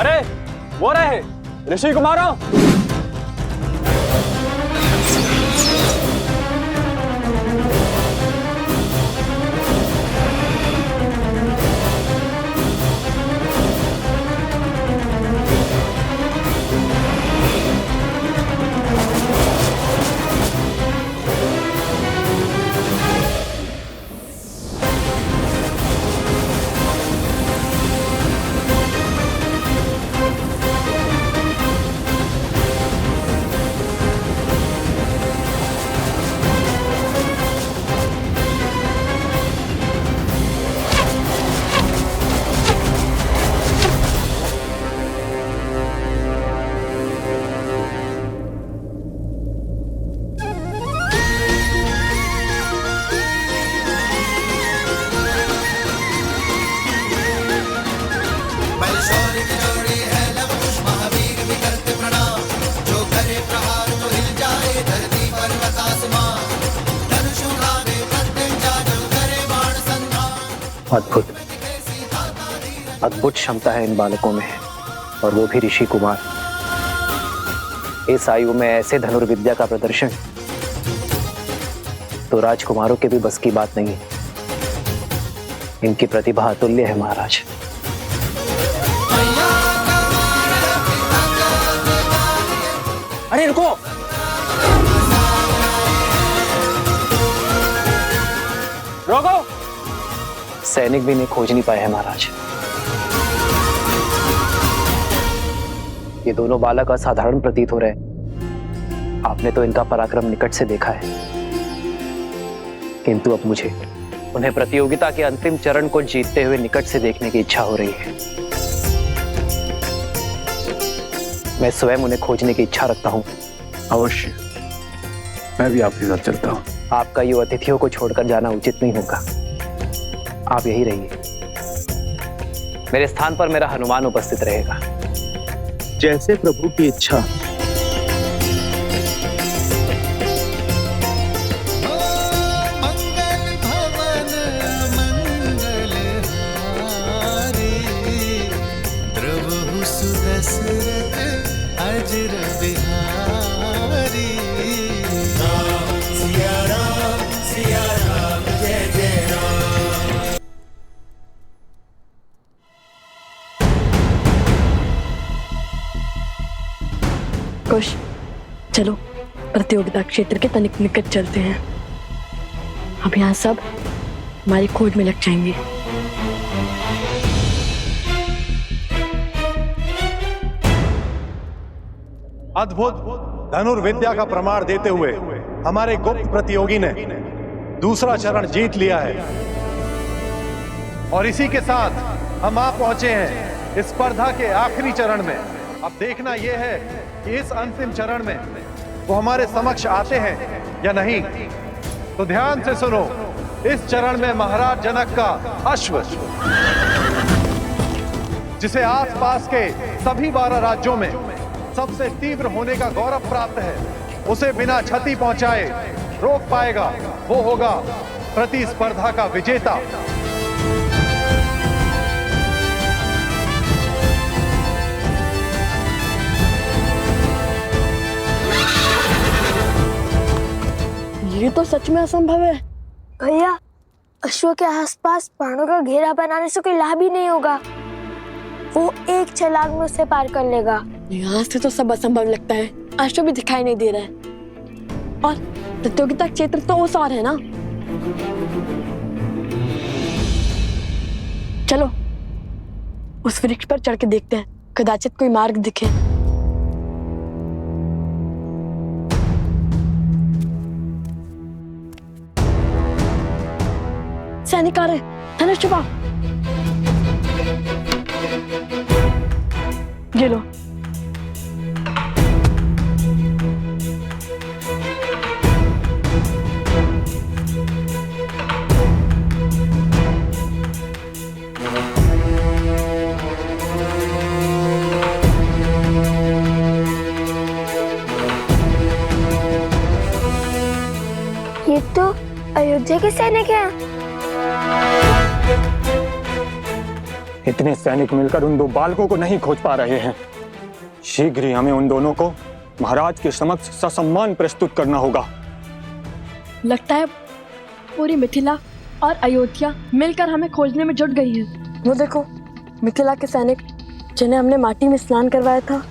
अरे वो रहे ऋषि कुमारों। अद्भुत अद्भुत क्षमता है इन बालकों में, और वो भी ऋषि कुमार। इस आयु में ऐसे धनुर्विद्या का प्रदर्शन तो राजकुमारों के भी बस की बात नहीं है। इनकी प्रतिभा अतुल्य है महाराज। अरे रुको, रोको। सैनिक भी इन्हें खोज नहीं पाए हैं महाराज। ये दोनों बालक असाधारण प्रतीत हो रहे हैं। आपने तो इनका पराक्रम निकट से देखा है, किंतु अब मुझे उन्हें प्रतियोगिता के अंतिम चरण को जीतते हुए निकट से देखने की इच्छा हो रही है। मैं स्वयं उन्हें खोजने की इच्छा रखता हूं। अवश्य, मैं भी आपके साथ चलता हूं। आपका यूं अतिथियों को छोड़कर जाना उचित नहीं होगा। आप यही रहिए। मेरे स्थान पर मेरा हनुमान उपस्थित रहेगा। जैसे प्रभु की इच्छा। कुश, चलो प्रतियोगिता क्षेत्र के तनिक निकट चलते हैं। अब यहाँ सब हमारी खोज में लग जाएंगे। अद्भुत धनुर्विद्या का प्रमाण देते हुए हमारे गुप्त प्रतियोगी ने दूसरा चरण जीत लिया है, और इसी के साथ हम आ पहुंचे हैं इस स्पर्धा के आखिरी चरण में। अब देखना यह है कि इस अंतिम चरण में वो हमारे समक्ष आते हैं या नहीं। तो ध्यान से सुनो, इस चरण में महाराज जनक का अश्व, जिसे आसपास के सभी 12 राज्यों में सबसे तीव्र होने का गौरव प्राप्त है, उसे बिना क्षति पहुंचाए रोक पाएगा, वो होगा प्रतिस्पर्धा का विजेता। ये तो सच में असंभव है। भैया, अश्व के आसपास बाणों का घेरा बनाने से कोई लाभ ही नहीं होगा। वो एक छलांग में उसे पार कर लेगा। यहाँ से तो सब असंभव लगता है। अश्व भी दिखाई नहीं दे रहा है, और प्रतियोगिता क्षेत्र तो उस और है ना। चलो उस वृक्ष पर चढ़ के देखते हैं, कदाचित कोई मार्ग दिखे। सैनिक आ रहे, धनुष छुपा। ये लो। ये तो अयोध्या के सैनिक हैं। इतने सैनिक मिलकर उन 2 बालकों को नहीं खोज पा रहे हैं। शीघ्र ही हमें उन दोनों को महाराज के समक्ष ससम्मान प्रस्तुत करना होगा। लगता है पूरी मिथिला और अयोध्या मिलकर हमें खोजने में जुट गई है। वो देखो, मिथिला के सैनिक जिन्हें हमने माटी में स्नान करवाया था।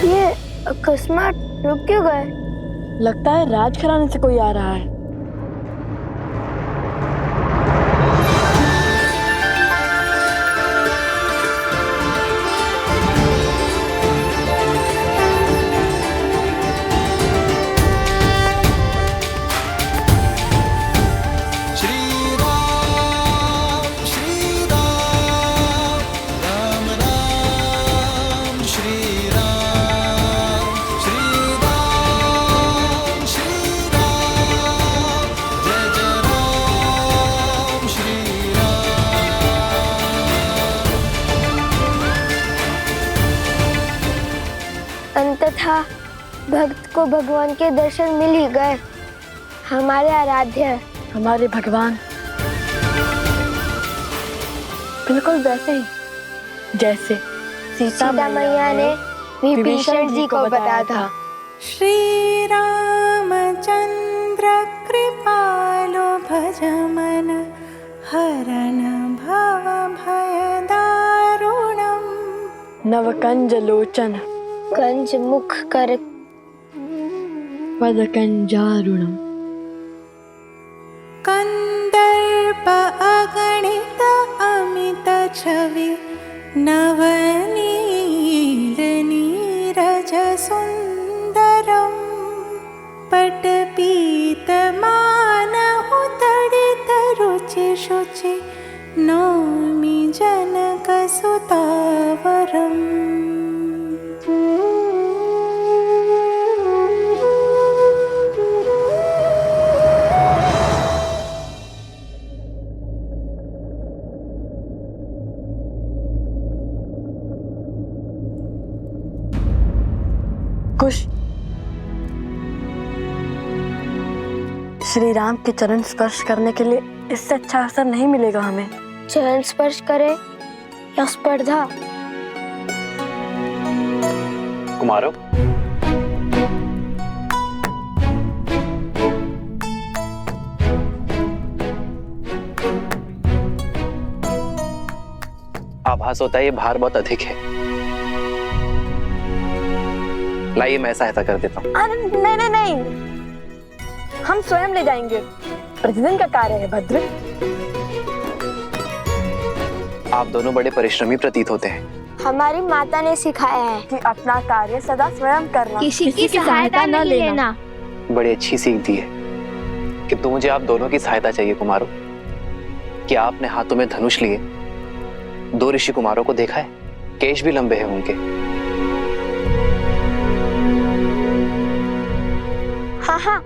ये अकस्मात रुक क्यों गए? लगता है राजघराने से कोई आ रहा है। अंततः भक्त को भगवान के दर्शन मिल ही गए। हमारे आराध्य, हमारे भगवान बिल्कुल वैसे ही जैसे सीता मैया ने विभीषण जी को बताया था। श्री रामचंद्र कृपालो भज मन हरण भव भय दारुणम। नवकंज लोचन कंज मुख कर वदकंजारुणम। कंदर्प अगणित अमित छवि नवनील नीरज सुंदरम। पटपीत मानहु तडित रुचि शुचि नौमि जनक सुतावरम। कुश, श्री राम के चरण स्पर्श करने के लिए इससे अच्छा अवसर नहीं मिलेगा हमें। चरण स्पर्श करे या स्पर्धा? कुमारों, आभास होता है ये भार बहुत अधिक है। लाइए मैं सहायता कर देता हूँ। नहीं नहीं नहीं, हम स्वयं ले जाएंगे। प्रतिदिन का कार्य है भद्र। आप दोनों बड़े परिश्रमी प्रतीत होते हैं। हमारी माता ने सिखाया है कि अपना कार्य सदा स्वयं करना, किसी की सहायता न लेना। बड़ी अच्छी सीख दी है कि तो मुझे आप दोनों की सहायता चाहिए कुमारों। कि आपने हाथों में धनुष लिए 2 ऋषि कुमारों को देखा है? केश भी लंबे हैं उनके। हाँ,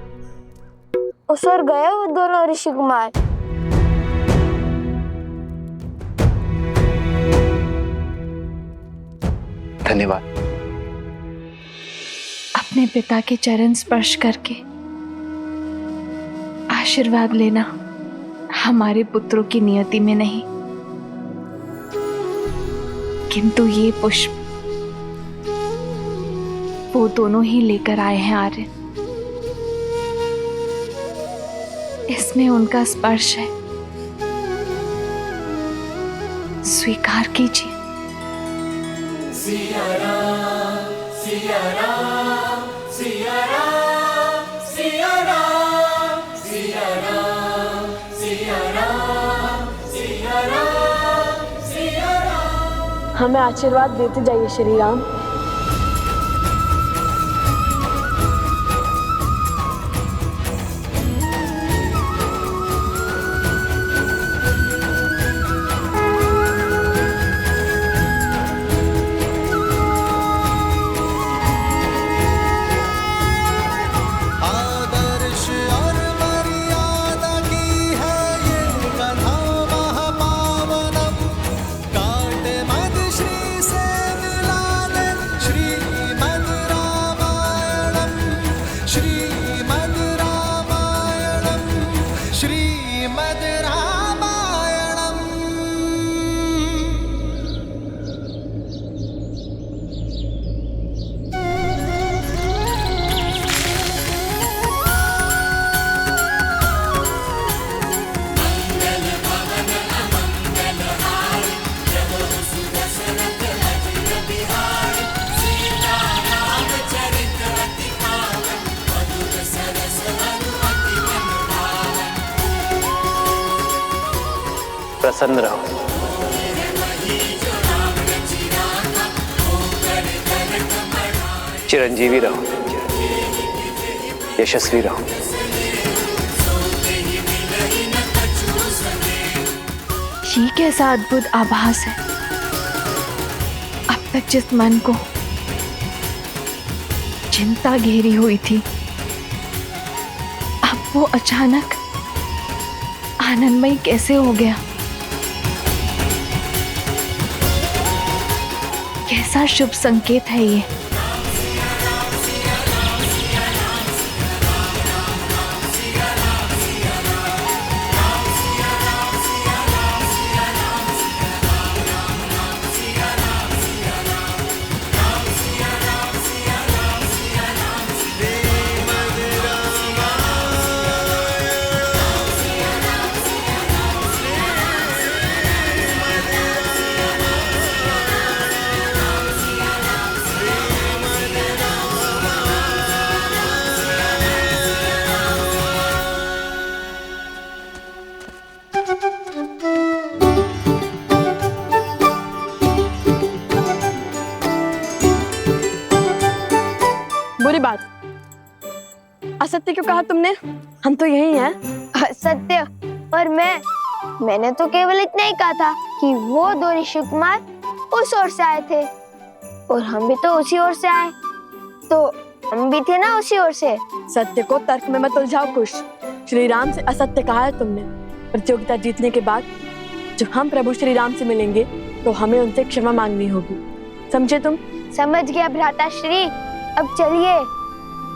उस ओर गए वो दोनों ऋषि कुमार। धन्यवाद। अपने पिता के चरण स्पर्श करके आशीर्वाद लेना हमारे पुत्रों की नियति में नहीं, किंतु ये पुष्प वो दोनों ही लेकर आए हैं आर्य। इसमें उनका स्पर्श है, स्वीकार कीजिए। सिया राम, सिया राम, सिया राम, सिया राम, सिया राम, सिया राम, सिया राम, सिया राम। हमें आशीर्वाद देते जाइए श्री राम। प्रसन्न रहो, चिरंजीवी रहो, यशस्वी रहो। ये कैसा अद्भुत आभास है। अब तक जिस मन को चिंता घेरी हुई थी, अब वो अचानक आनंदमय कैसे हो गया। कैसा शुभ संकेत है ये। बुरी बात, असत्य क्यों कहा तुमने? हम तो यही हैं। सत्य और मैंने तो केवल इतना ही कहा था कि वो दो ऋषि कुमार उस ओर से आए थे और हम भी तो उसी ओर से आए, तो हम भी थे ना उसी ओर से। सत्य को तर्क में मत उलझाओ कुश। श्री राम से असत्य कहा है तुमने। प्रतियोगिता जीतने के बाद जब हम प्रभु श्री राम से मिलेंगे तो हमें उनसे क्षमा मांगनी होगी, समझे तुम? समझ गया भ्राता श्री। अब चलिए,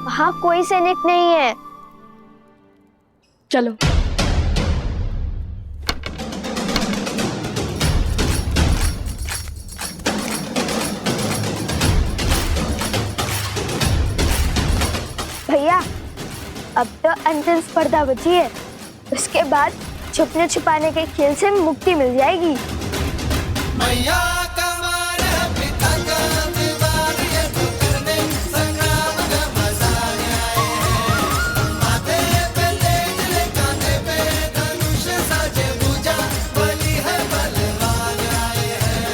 वहाँ कोई सैनिक नहीं है। चलो। भैया, अब तो अंतिम स्पर्धा बची है, उसके बाद छुपने छुपाने के खेल से मुक्ति मिल जाएगी। मैया कमाल पिता का दीवार ये तो करने संग्राम का मजा आए हैं। माथे पे तेज ले कांधे पे धनुष साजे भुजा, बली है बलवान आए हैं।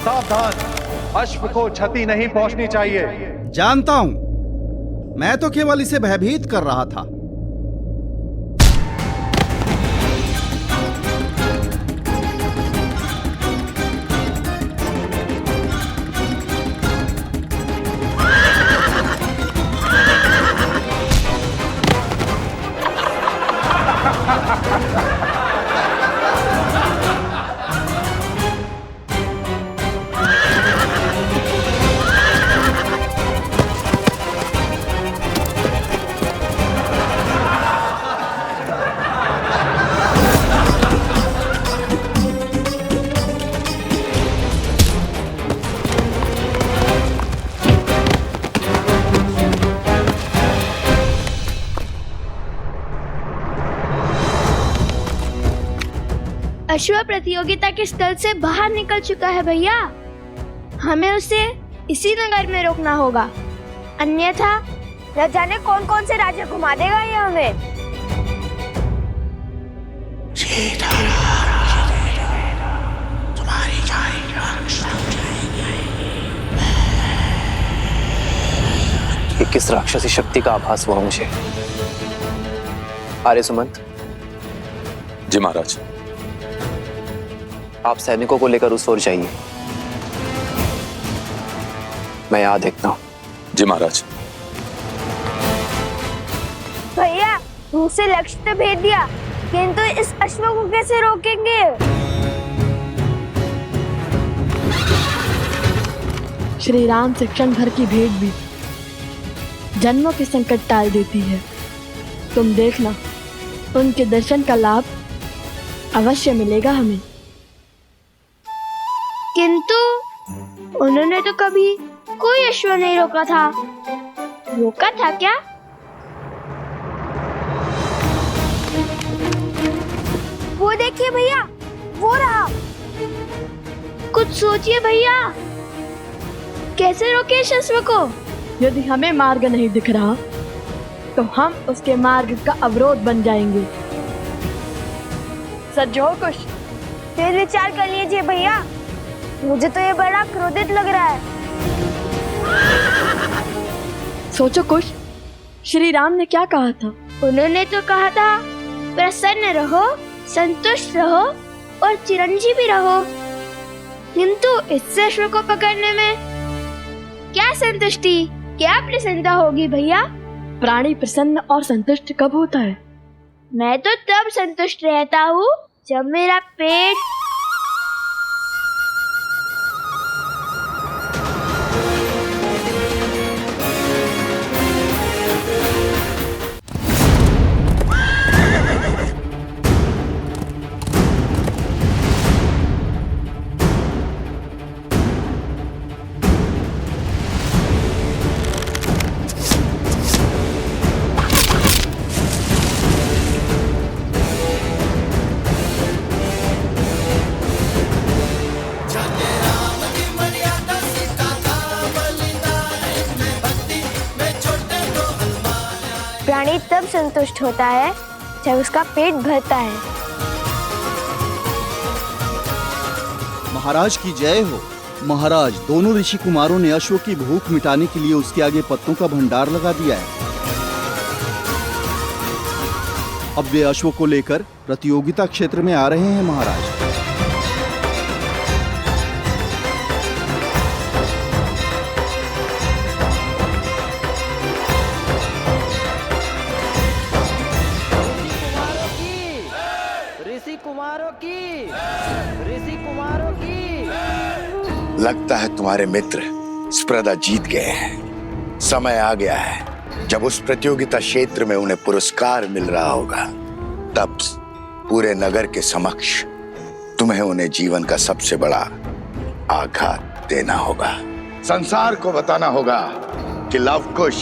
सावधान, अश्व को क्षति नहीं पहुंचनी चाहिए। जानता हूं, मैं तो केवल इसे भयभीत कर रहा था। अश्व प्रतियोगिता के स्थल से बाहर निकल चुका है भैया। हमें उसे इसी नगर में रोकना होगा, अन्यथा न जाने कौन कौन से राज्य घुमा देगा ये हमें। ये किस राक्षसी शक्ति का आभास हुआ मुझे? आर्य सुमंत, जी महाराज। आप सैनिकों को लेकर उस ओर जाइए, मैं यहां देखता हूं। जी महाराज। भैया दूसरे लक्ष्य तो भेज दिया, किंतु इस अश्व को कैसे रोकेंगे? श्री राम से क्षण भर की भेंट भी जन्मों के संकट टाल देती है। तुम देखना, उनके दर्शन का लाभ अवश्य मिलेगा हमें। किंतु उन्होंने तो कभी कोई अश्व नहीं रोका था। रोका था क्या? वो देखिए भैया, वो रहा। कुछ सोचिए भैया, कैसे रोके इस अश्व को? यदि हमें मार्ग नहीं दिख रहा तो हम उसके मार्ग का अवरोध बन जाएंगे। सज्जो कुछ फिर विचार कर लीजिए भैया, मुझे तो ये बड़ा क्रोधित लग रहा है। सोचो कुछ, श्री राम ने क्या कहा था? उन्होंने तो कहा था प्रसन्न रहो, संतुष्ट रहो और चिरंजीवी रहो। किंतु इस अश्व को पकड़ने में क्या संतुष्टि, क्या प्रसन्नता होगी भैया? प्राणी प्रसन्न और संतुष्ट कब होता है? मैं तो तब संतुष्ट रहता हूँ जब मेरा पेट प्राणी तब संतुष्ट होता है जब उसका पेट भरता है। महाराज की जय हो। महाराज, दोनों ऋषि कुमारों ने अश्व की भूख मिटाने के लिए उसके आगे पत्तों का भंडार लगा दिया है। अब वे अश्व को लेकर प्रतियोगिता क्षेत्र में आ रहे हैं महाराज। लगता है तुम्हारे मित्र स्पर्धा जीत गए हैं। समय आ गया है जब उस प्रतियोगिता क्षेत्र में उन्हें पुरस्कार मिल रहा होगा। तब पूरे नगर के समक्ष तुम्हें उन्हें जीवन का सबसे बड़ा आघात देना होगा। संसार को बताना होगा कि लव कुश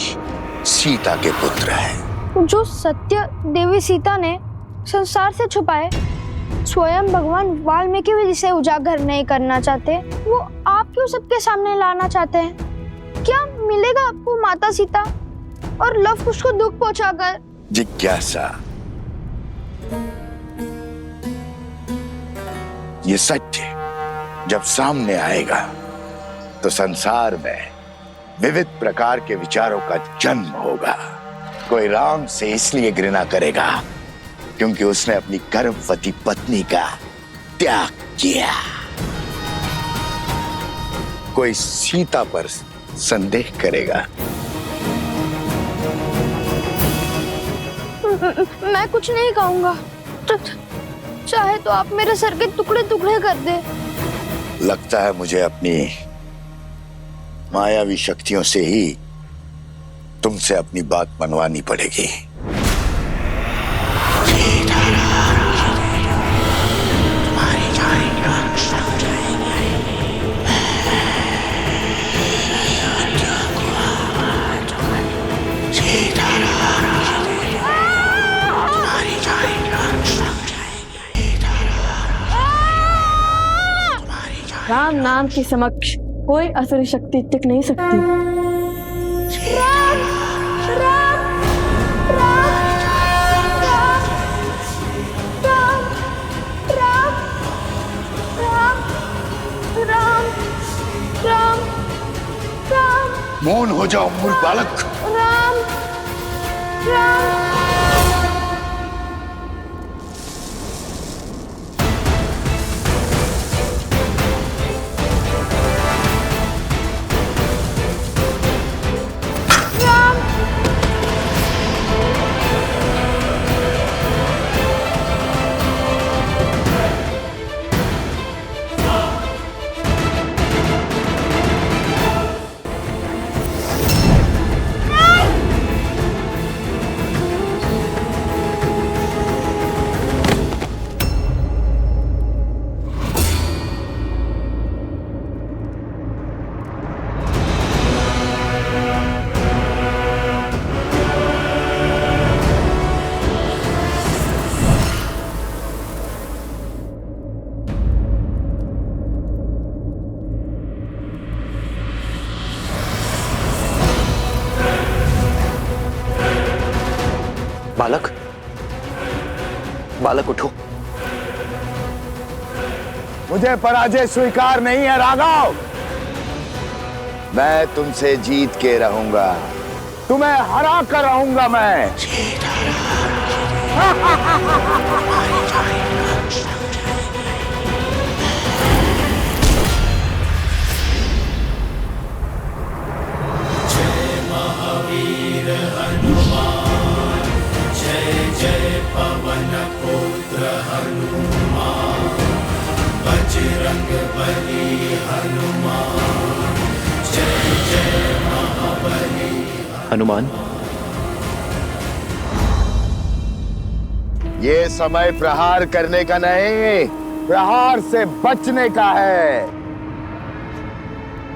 सीता के पुत्र है। जो सत्य देवी सीता ने संसार से छुपाए, स्वयं भगवान वाल्मीकि भी जिसे उजागर नहीं करना चाहते, वो आप क्यों सबके सामने लाना चाहते हैं? क्या मिलेगा आपको माता सीता और लव कुश को दुख पहुंचाकर? जिज्ञासा, ये सत्य जब सामने आएगा तो संसार में विविध प्रकार के विचारों का जन्म होगा। कोई राम से इसलिए घृणा करेगा क्योंकि उसने अपनी गर्भवती पत्नी का त्याग किया। कोई सीता पर संदेह करेगा। मैं कुछ नहीं कहूंगा, चाहे तो आप मेरे सर के टुकड़े टुकड़े कर दे। लगता है मुझे अपनी मायावी शक्तियों से ही तुमसे अपनी बात मनवानी पड़ेगी। राम नाम के समक्ष कोई असुरी शक्ति टिक नहीं सकती। राम, राम, राम, राम, राम, राम, राम, राम, राम, राम। मौन हो जाओ मूर्ख बालक। राम, राम। बालक, बालक उठो। मुझे पराजय स्वीकार नहीं है राघव। मैं तुमसे जीत के रहूंगा, तुम्हें हरा कर रहूंगा मैं। हनुमान, ये समय प्रहार करने का नहीं, प्रहार से बचने का है।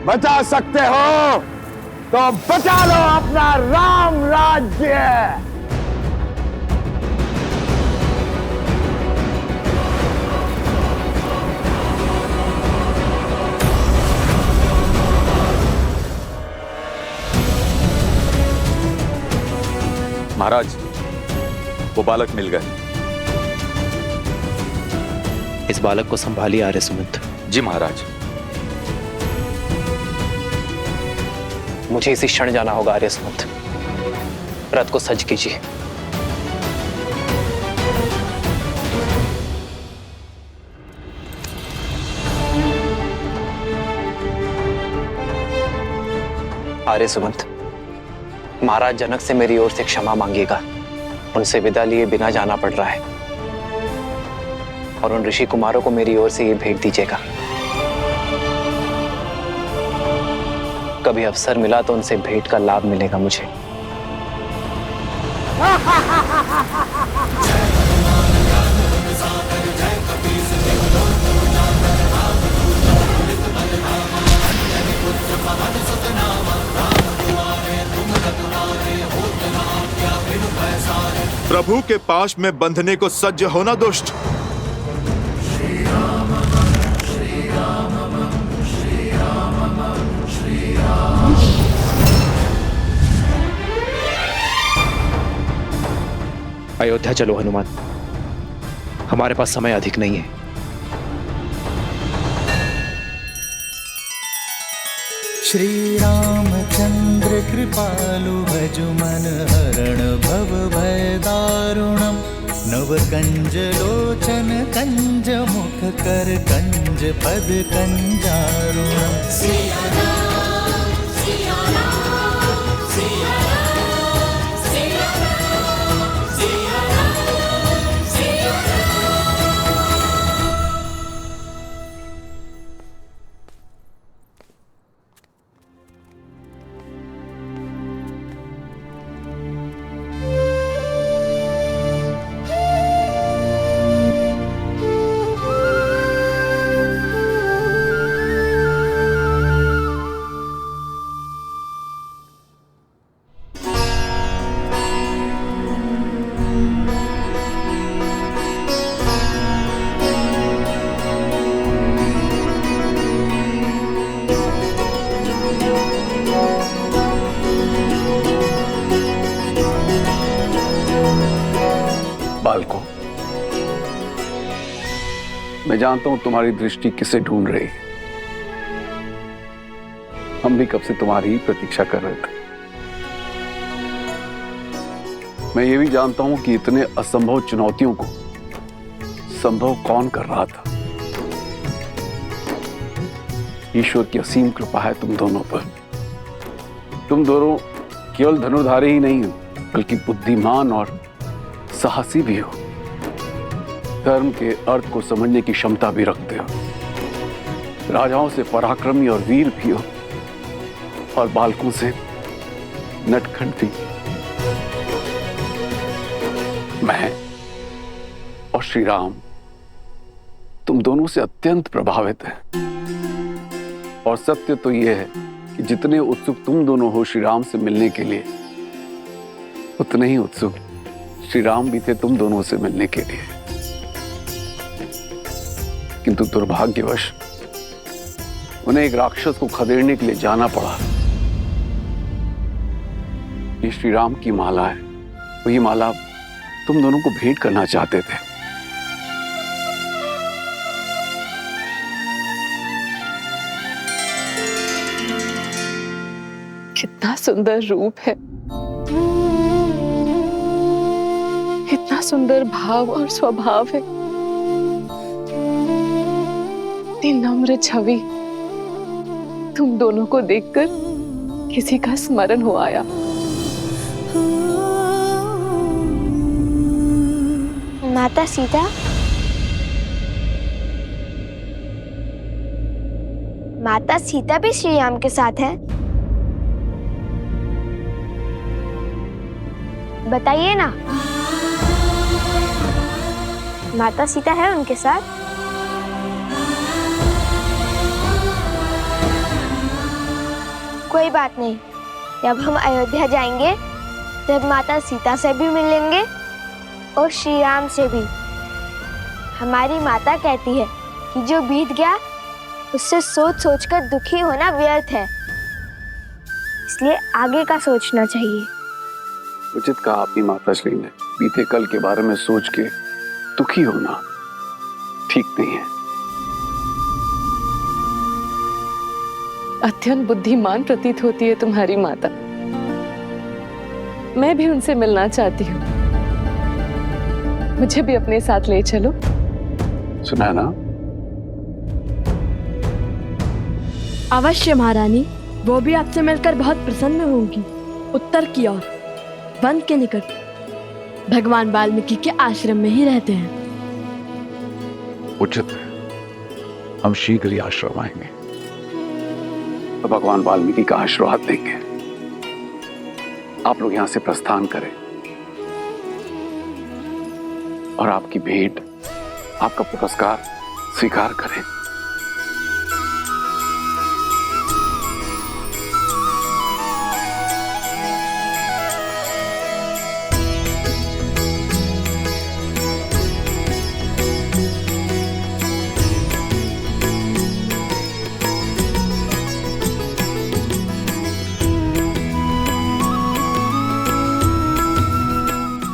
बचा सकते हो तो बचा लो अपना राम राज्य। महाराज, वो बालक मिल गए। इस बालक को संभालिए आर्य सुमंत। जी महाराज। मुझे इसी क्षण जाना होगा आर्य सुमंत। रथ को सज्ज कीजिए। आर्य सुमंत, महाराज जनक से मेरी ओर से क्षमा मांगिएगा। उनसे विदा लिए बिना जाना पड़ रहा है, और उन ऋषि कुमारों को मेरी ओर से ये भेंट दीजिएगा। कभी अवसर मिला तो उनसे भेंट का लाभ मिलेगा मुझे। प्रभु के पाश में बंधने को सज्ज होना दुष्ट। अयोध्या चलो हनुमान, हमारे पास समय अधिक नहीं है। श्री रामचंद्र कृपालु भजु मन हरण भव भय दारुणम। नव कंज लोचन कंज मुख कर कंज पद कंजारुणम। सिया राम, सिया राम, सिया राम, सिया राम, सिया राम, सिया बालकों, मैं जानता हूं तुम्हारी दृष्टि किसे ढूंढ रही है। हम भी कब से तुम्हारी ही प्रतीक्षा कर रहे थे। मैं ये भी जानता हूं कि इतने असंभव चुनौतियों को संभव कौन कर रहा था। ईश्वर की असीम कृपा है तुम दोनों पर। तुम दोनों केवल धनुर्धारी ही नहीं हो, बल्कि बुद्धिमान और साहसी भी हो। धर्म के अर्थ को समझने की क्षमता भी रखते हो। राजाओं से पराक्रमी और वीर भी हो, और बालकों से नटखट भी। मैं और श्री राम तुम दोनों से अत्यंत प्रभावित हैं। और सत्य तो यह है कि जितने उत्सुक तुम दोनों हो श्री राम से मिलने के लिए, उतने ही उत्सुक श्री राम भी थे तुम दोनों से मिलने के लिए। किंतु दुर्भाग्यवश उन्हें एक राक्षस को खदेड़ने के लिए जाना पड़ा। ये श्री राम की माला है, वही माला तुम दोनों को भेंट करना चाहते थे। कितना सुंदर रूप है, इतना सुंदर भाव और स्वभाव है, इतनी नम्र छवि। तुम दोनों को देखकर किसी का स्मरण हो आया। माता सीता, माता सीता भी श्री राम के साथ है? बताइए ना, माता सीता है उनके साथ? कोई बात नहीं, जब हम अयोध्या जाएंगे तब माता सीता से भी मिलेंगे और श्री राम से भी। हमारी माता कहती है कि जो बीत गया उससे सोच सोचकर दुखी होना व्यर्थ है, इसलिए आगे का सोचना चाहिए। उचित कहा आपकी माताश्री ने, बीते कल के बारे में सोच के दुखी होना ठीक नहीं है। अत्यंत बुद्धिमान प्रतीत होती है तुम्हारी माता। मैं भी उनसे मिलना चाहती हूँ, मुझे भी अपने साथ ले चलो। सुना ना? अवश्य महारानी, वो भी आपसे मिलकर बहुत प्रसन्न होंगी। उत्तर की ओर वन के निकट भगवान वाल्मीकि के आश्रम में ही रहते हैं। उचित है, हम शीघ्र ही आश्रम आएंगे तो भगवान वाल्मीकि का आशीर्वाद देंगे। आप लोग यहां से प्रस्थान करें और आपकी भेंट, आपका पुरस्कार स्वीकार करें।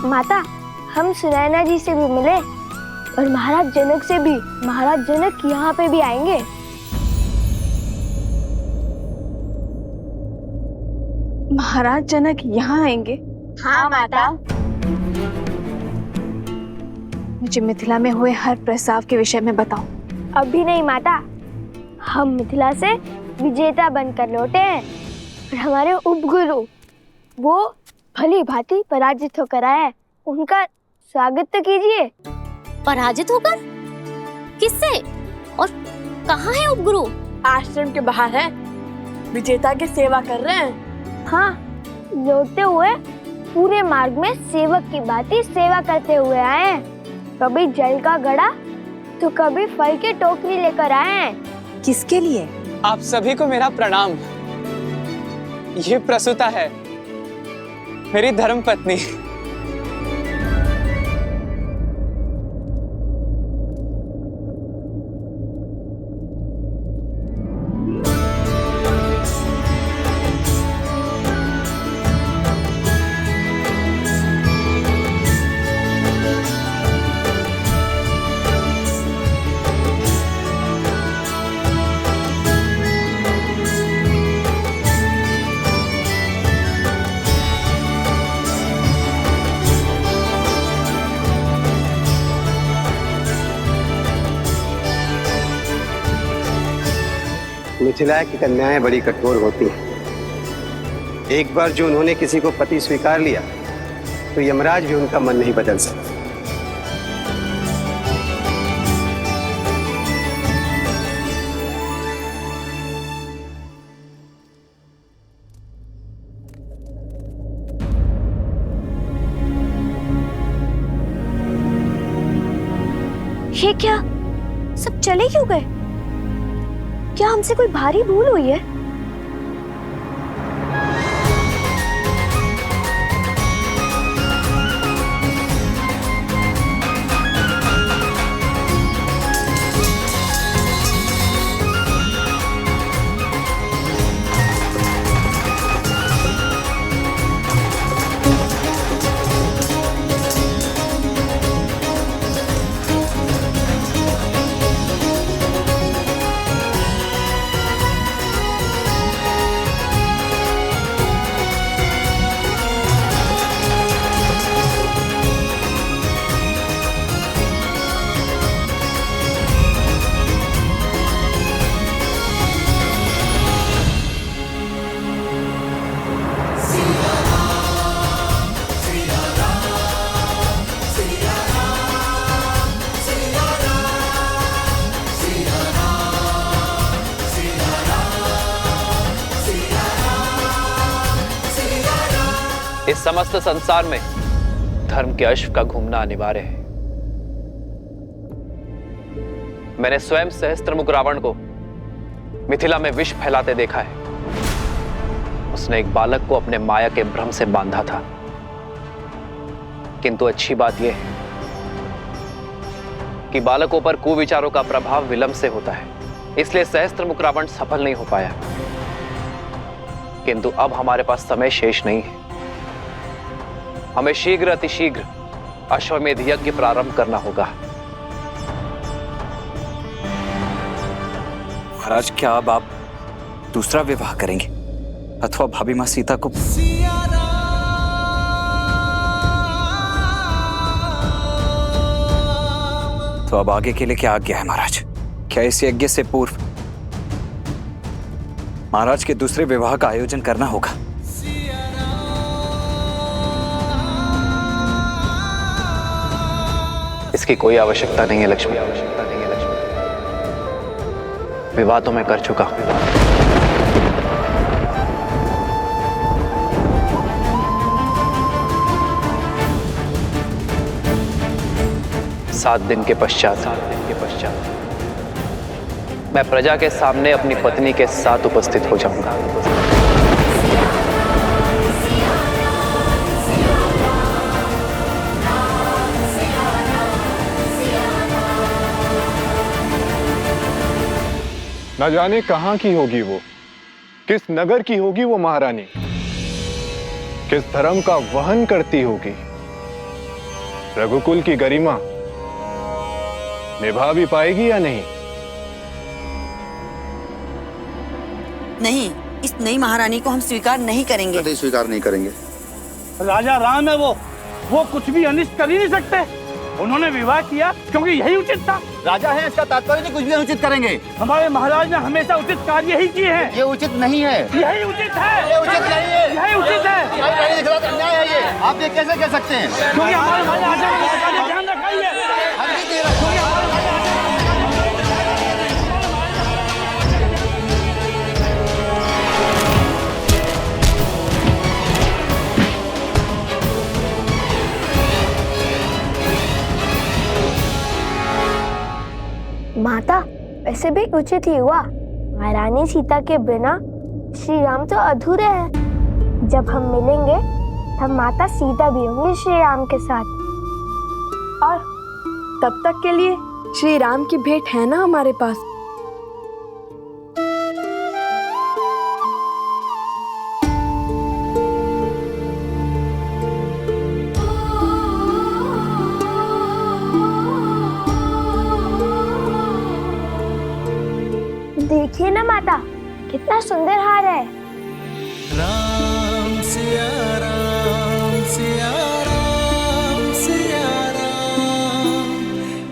माता, हम सुनैना जी से भी मिले और महाराज जनक से भी। महाराज जनक यहाँ पे भी आएंगे। महाराज जनक यहाँ आएंगे? हाँ माता। मुझे मिथिला में हुए हर प्रस्ताव के विषय में बताओ। अभी नहीं माता, हम मिथिला से विजेता बनकर लौटे हैं और हमारे उपगुरु वो भली भांति पराजित होकर आए हैं। उनका स्वागत तो कीजिए। पराजित होकर? किससे और कहाँ है उपगुरु? आश्रम के बाहर है, विजेता की सेवा कर रहे हैं। हाँ, लौटते हुए पूरे मार्ग में सेवक की भांति सेवा करते हुए आए हैं। कभी जल का घड़ा तो कभी फल की टोकरी लेकर आए हैं। किसके लिए? आप सभी को मेरा प्रणाम। ये प्रसूता है, मेरी धर्मपत्नी। मिथिला की कन्याएं बड़ी कठोर होती हैं। एक बार जो उन्होंने किसी को पति स्वीकार लिया तो यमराज भी उनका मन नहीं बदल सकता। ये क्या, सब चले क्यों गए? क्या हमसे कोई भारी भूल हुई है? इस समस्त संसार में धर्म के अश्व का घूमना अनिवार्य है। मैंने स्वयं सहस्त्रमुख रावण को मिथिला में विष फैलाते देखा है। उसने एक बालक को अपने माया के भ्रम से बांधा था। किंतु अच्छी बात यह है कि बालकों पर कुविचारों का प्रभाव विलंब से होता है, इसलिए सहस्त्रमुख रावण सफल नहीं हो पाया। किंतु अब हमारे पास समय शेष नहीं है। हमें शीघ्र अतिशीघ्र अश्वमेध यज्ञ प्रारंभ करना होगा। महाराज, क्या अब आप दूसरा विवाह करेंगे अथवा भाभी मां सीता को? तो अब आगे के लिए क्या आज्ञा है महाराज? क्या इस यज्ञ से पूर्व महाराज के दूसरे विवाह का आयोजन करना होगा? इसकी कोई आवश्यकता नहीं है लक्ष्मी। विवाह तो मैं कर चुका हूं। सात दिन के पश्चात मैं प्रजा के सामने अपनी पत्नी के साथ उपस्थित हो जाऊंगा। न जाने कहां की होगी वो, किस नगर की होगी वो महारानी, किस धर्म का वहन करती होगी। रघुकुल की गरिमा निभा भी पाएगी या नहीं? नहीं, इस नई महारानी को हम स्वीकार नहीं करेंगे। कभी स्वीकार नहीं करेंगे। राजा राम है वो कुछ भी अनिष्ट कर ही नहीं सकते। उन्होंने विवाह किया क्योंकि यही उचित था। राजा है, इसका तात्पर्य नहीं कुछ भी अनुचित करेंगे। हमारे महाराज ने हमेशा उचित कार्य ही किए हैं। ये उचित नहीं है। यही उचित है। ये उचित नहीं है। यही उचित है। अन्याय है ये। आप ये कैसे कह सकते हैं? क्योंकि हमारे महाराजा ने ध्यान रखा ही है। माता, वैसे भी उचित ही हुआ। महारानी सीता के बिना श्री राम तो अधूरे हैं। जब हम मिलेंगे तब माता सीता भी होंगी श्री राम के साथ। और तब तक के लिए श्री राम की भेंट है ना हमारे पास। देखिए ना माता, कितना सुंदर हार है। राम सिया राम सिया राम सिया राम,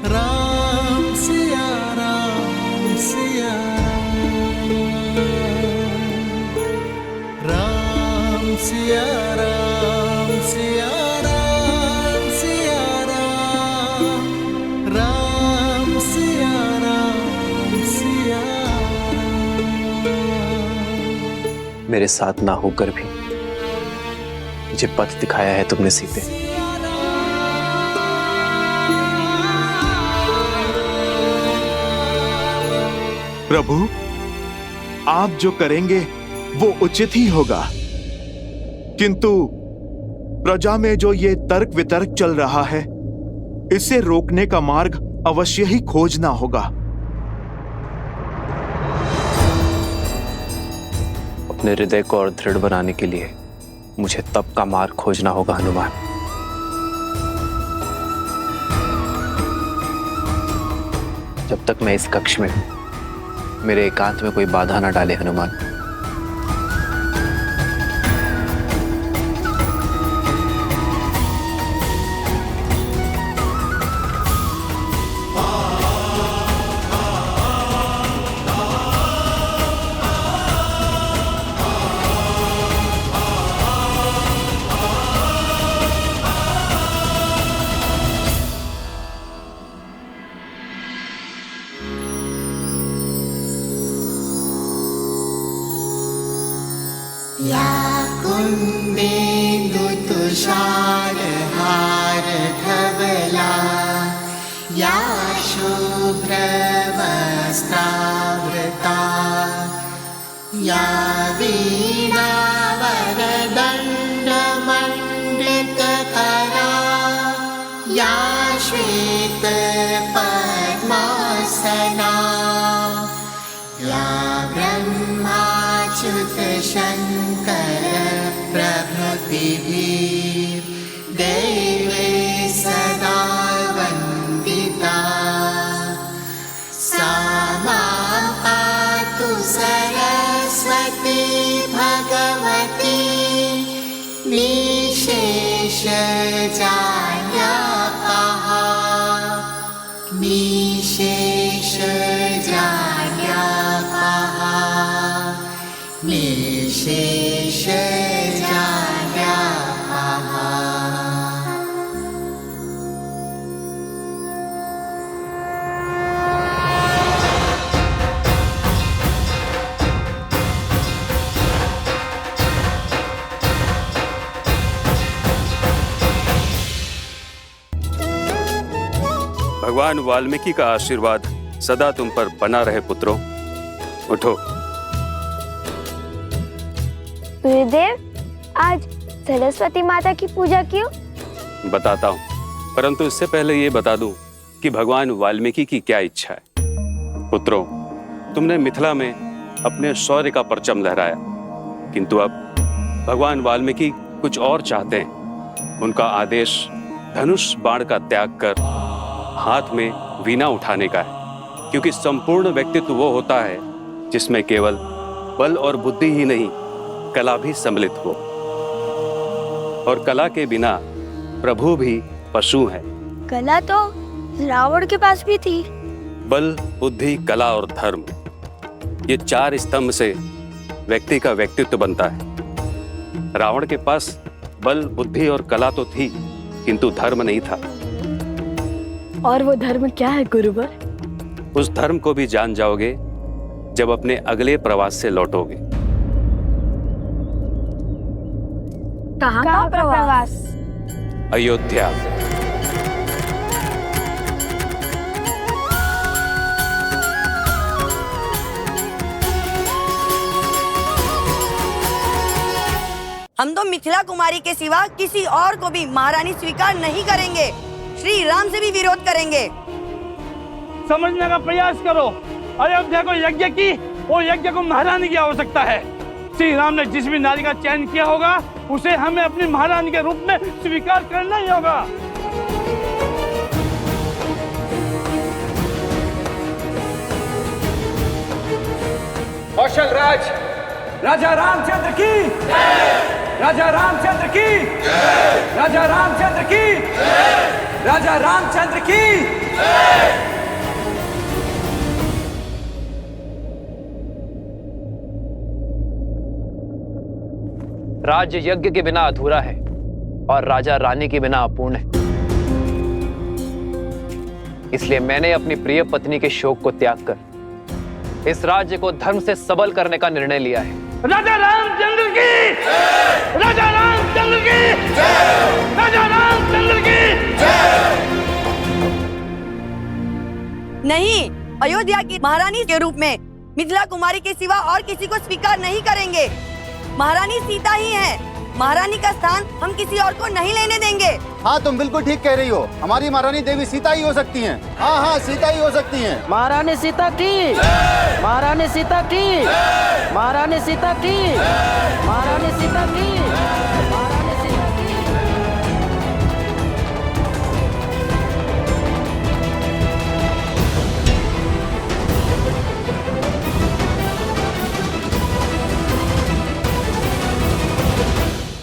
राम सिया राम सिया राम, सिया राम सिया राम सिया राम, राम सिया राम सिया। मेरे साथ ना होकर भी मुझे पथ दिखाया है तुमने सीते। प्रभु, आप जो करेंगे वो उचित ही होगा, किंतु प्रजा में जो ये तर्क वितर्क चल रहा है, इसे रोकने का मार्ग अवश्य ही खोजना होगा। अपने हृदय को और दृढ़ बनाने के लिए मुझे तप का मार्ग खोजना होगा हनुमान। जब तक मैं इस कक्ष में हूं, मेरे एकांत में कोई बाधा ना डाले हनुमान। विशाल हार धवला या शुभ्रवस्त्रावृता या वीणा वरदण्डमण्डितकरा या श्वेत पद्मासना या ब्रह्माच्युत शङ्कर प्रभृतिभिः देवे सदा वन्दिता सा मां पातु सरस्वती भगवती निशेषजाड्यापः निशेषजाड्यापः निशेषजाड्यापः। भगवान वाल्मीकि का आशीर्वाद सदा तुम पर बना रहे पुत्रों। उठो। गुरुदेव, आज सरस्वती माता की पूजा क्यों? बताता हूँ, परंतु इससे पहले ये बता दूं कि भगवान वाल्मीकि की क्या इच्छा है। पुत्रों, तुमने मिथिला में अपने शौर्य का परचम लहराया, किंतु अब भगवान वाल्मीकि कुछ और चाहते हैं। उनका आदेश धनुष बाण का त्याग कर हाथ में वीणा उठाने का है, क्योंकि संपूर्ण व्यक्तित्व वो होता है जिसमें केवल बल और बुद्धि ही नहीं, कला भी सम्मिलित हो। और कला के बिना प्रभु भी पशु हैं। कला तो रावण के पास भी थी। बल, बुद्धि, कला और धर्म, ये चार स्तंभ से व्यक्ति का व्यक्तित्व बनता है। रावण के पास बल, बुद्धि और कला तो थी, किंतु धर्म नहीं था। और वो धर्म क्या है गुरुवर? उस धर्म को भी जान जाओगे जब अपने अगले प्रवास से लौटोगे। कहाँ का प्रवास? अयोध्या। हम तो मिथिला कुमारी के सिवा किसी और को भी महारानी स्वीकार नहीं करेंगे। श्री राम से भी विरोध करेंगे। समझने का प्रयास करो। अयोध्या को यज्ञ की और यज्ञ को महारानी की आवश्यकता है। श्री राम ने जिस भी नारी का चयन किया होगा उसे हमें अपनी महारानी के रूप में स्वीकार करना ही होगा। कौशल राज राजा रामचंद्र की, राजा रामचंद्र की, राजा रामचंद्र की, राजा रामचंद्र की। राज्य यज्ञ के बिना अधूरा है और राजा रानी के बिना अपूर्ण है। इसलिए मैंने अपनी प्रिय पत्नी के शोक को त्याग कर इस राज्य को धर्म से सबल करने का निर्णय लिया है। राजा रामचंद्र की, राजा रामचंद्र की, राजा रामचंद्र की। नहीं, अयोध्या की महारानी के रूप में मिथिला कुमारी के सिवा और किसी को स्वीकार नहीं करेंगे। महारानी सीता ही है। महारानी का स्थान हम किसी और को नहीं लेने देंगे। हाँ, तुम बिल्कुल ठीक कह रही हो। हमारी महारानी देवी सीता ही हो सकती हैं। हाँ हाँ, सीता ही हो सकती हैं। महारानी सीता की, महारानी सीता की, महारानी सीता की, महारानी सीता की।